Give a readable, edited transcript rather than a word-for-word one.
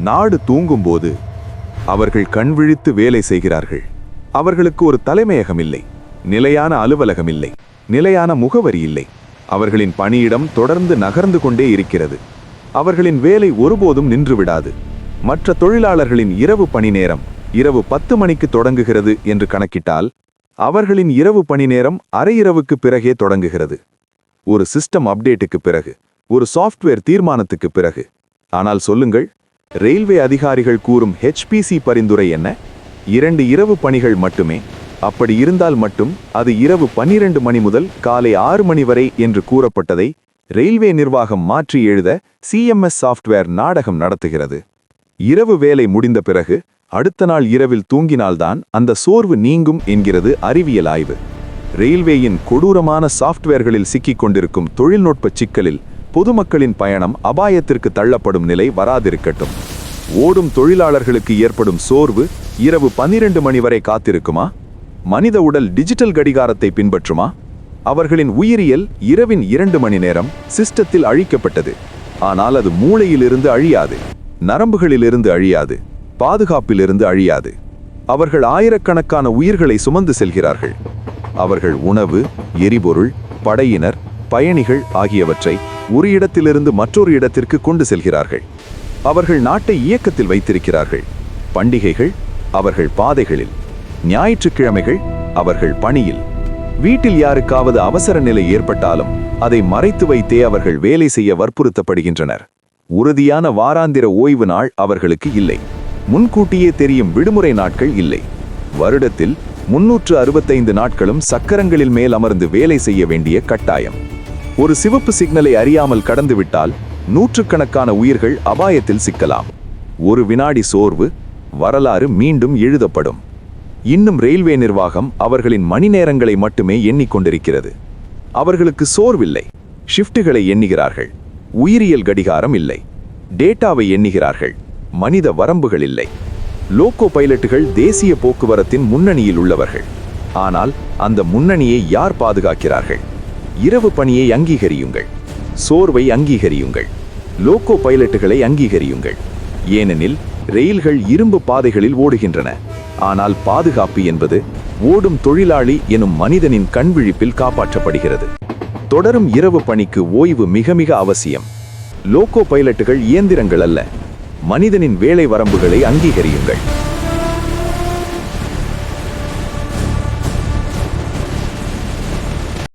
நாடு தூங்கும்போது அவர்கள் கண் விழித்து வேலை செய்கிறார்கள். அவர்களுக்கு ஒரு தலைமையகம் இல்லை, நிலையான அலுவலகம் இல்லை, நிலையான முகவரி இல்லை. அவர்களின் பணியிடம் தொடர்ந்து நகர்ந்து கொண்டே இருக்கிறது. அவர்களின் வேலை ஒருபோதும் நின்றுவிடாது. மற்ற தொழிலாளர்களின் இரவு பணி நேரம் இரவு 10 மணிக்கு தொடங்குகிறது என்று கணக்கிட்டால் அவர்களின் இரவு பணி நேரம் அரை இரவுக்கு பிறகே தொடங்குகிறது. ஒரு சிஸ்டம் அப்டேட்டுக்கு பிறகு, ஒரு சாஃப்ட்வேர் தீர்மானத்துக்கு பிறகு. ஆனால் சொல்லுங்கள், ரயில்வே அதிகாரிகள் கூறும் HPC பரிந்துரை என்ன? 2 இரவு பணிகள் மட்டுமே. அப்படி இருந்தால் மட்டும் அது இரவு 12 மணி முதல் காலை 6 மணி வரை என்று கூறப்பட்டதை ரயில்வே நிர்வாகம் மாற்றி எழுத CMS சாஃப்ட்வேர் நாடகம் நடத்துகிறது. இரவு வேலை முடிந்த பிறகு அடுத்த நாள் இரவில் தூங்கினால்தான் அந்த சோர்வு நீங்கும் என்கிறது அறிவியல் ஆய்வு. ரயில்வேயின் கொடூரமான சாஃப்ட்வேர்களில் சிக்கிக் கொண்டிருக்கும் தொழில்நுட்ப சிக்கலில் பொதுமக்களின் பயணம் அபாயத்திற்கு தள்ளப்படும் நிலை வராதிருக்கட்டும். ஓடும் தொழிலாளர்களுக்கு ஏற்படும் சோர்வு இரவு 12 மணி வரை காத்திருக்குமா? மனித உடல் டிஜிட்டல் கடிகாரத்தை பின்பற்றுமா? அவர்களின் உயிரியல் இரவின் 2 மணி நேரம் சிஸ்டத்தில் அழிக்கப்பட்டது. ஆனால் அது மூளையிலிருந்து அழியாது, நரம்புகளிலிருந்து அழியாது, பாதுகாப்பிலிருந்து அழியாது. அவர்கள் ஆயிரக்கணக்கான உயிர்களை சுமந்து செல்கிறார்கள். அவர்கள் உணவு, எரிபொருள், படையினர், பயணிகள் ஆகியவற்றை ஒரு இடத்திலிருந்து மற்றொரு இடத்திற்கு கொண்டு செல்கிறார்கள். அவர்கள் நாட்டை இயக்கத்தில் வைத்திருக்கிறார்கள். பண்டிகைகள் அவர்கள் பாதைகளில், ஞாயிற்றுக்கிழமைகள் அவர்கள் பணியில். வீட்டில் யாருக்காவது அவசர நிலை ஏற்பட்டாலும் அதை மறைத்து வைத்தே அவர்கள் வேலை செய்ய வற்புறுத்தப்படுகின்றனர். உறுதியான வாராந்திர ஓய்வு நாள் அவர்களுக்கு இல்லை. முன்கூட்டியே தெரியும் விடுமுறை நாட்கள் இல்லை. வருடத்தில் 365 நாட்களும் சக்கரங்களில் மேல் அமர்ந்து வேலை செய்ய வேண்டிய கட்டாயம். ஒரு சிவப்பு சிக்னலை அறியாமல் கடந்துவிட்டால் நூற்றுக்கணக்கான உயிர்கள் அபாயத்தில் சிக்கலாம். ஒரு வினாடி சோர்வு, வரலாறு மீண்டும் எழுதப்படும். இன்னும் ரயில்வே நிர்வாகம் அவர்களின் மணி நேரங்களை மட்டுமே எண்ணிக்கொண்டிருக்கிறது. அவர்களுக்கு சோர்வில்லை. ஷிஃப்ட்டுகளை எண்ணுகிறார்கள். உயிரியல் கடிகாரம் இல்லை. டேட்டாவை எண்ணுகிறார்கள். மனித வரம்புகள் இல்லை. லோக்கோ பைலட்டுகள் தேசிய போக்குவரத்தின் முன்னணியில் உள்ளவர்கள். ஆனால் அந்த முன்னணியை யார் பாதுகாக்கிறார்கள்? இரவு பணியை அங்கீகரியுங்கள். சோர்வை அங்கீகரியுங்கள். லோக்கோ பைலட்டுகளை அங்கீகரியுங்கள். ஏனெனில் ரயில்கள் இரும்பு பாதைகளில் ஓடுகின்றன. ஆனால் பாதுகாப்பு என்பது ஓடும் தொழிலாளி எனும் மனிதனின் கண்விழிப்பில் காப்பாற்றப்படுகிறது. தொடரும் இரவு பணிக்கு ஓய்வு மிக மிக அவசியம். லோக்கோ பைலட்டுகள் இயந்திரங்கள் அல்ல. மனிதனின் வேலை வரம்புகளை அங்கீகரியுங்கள்.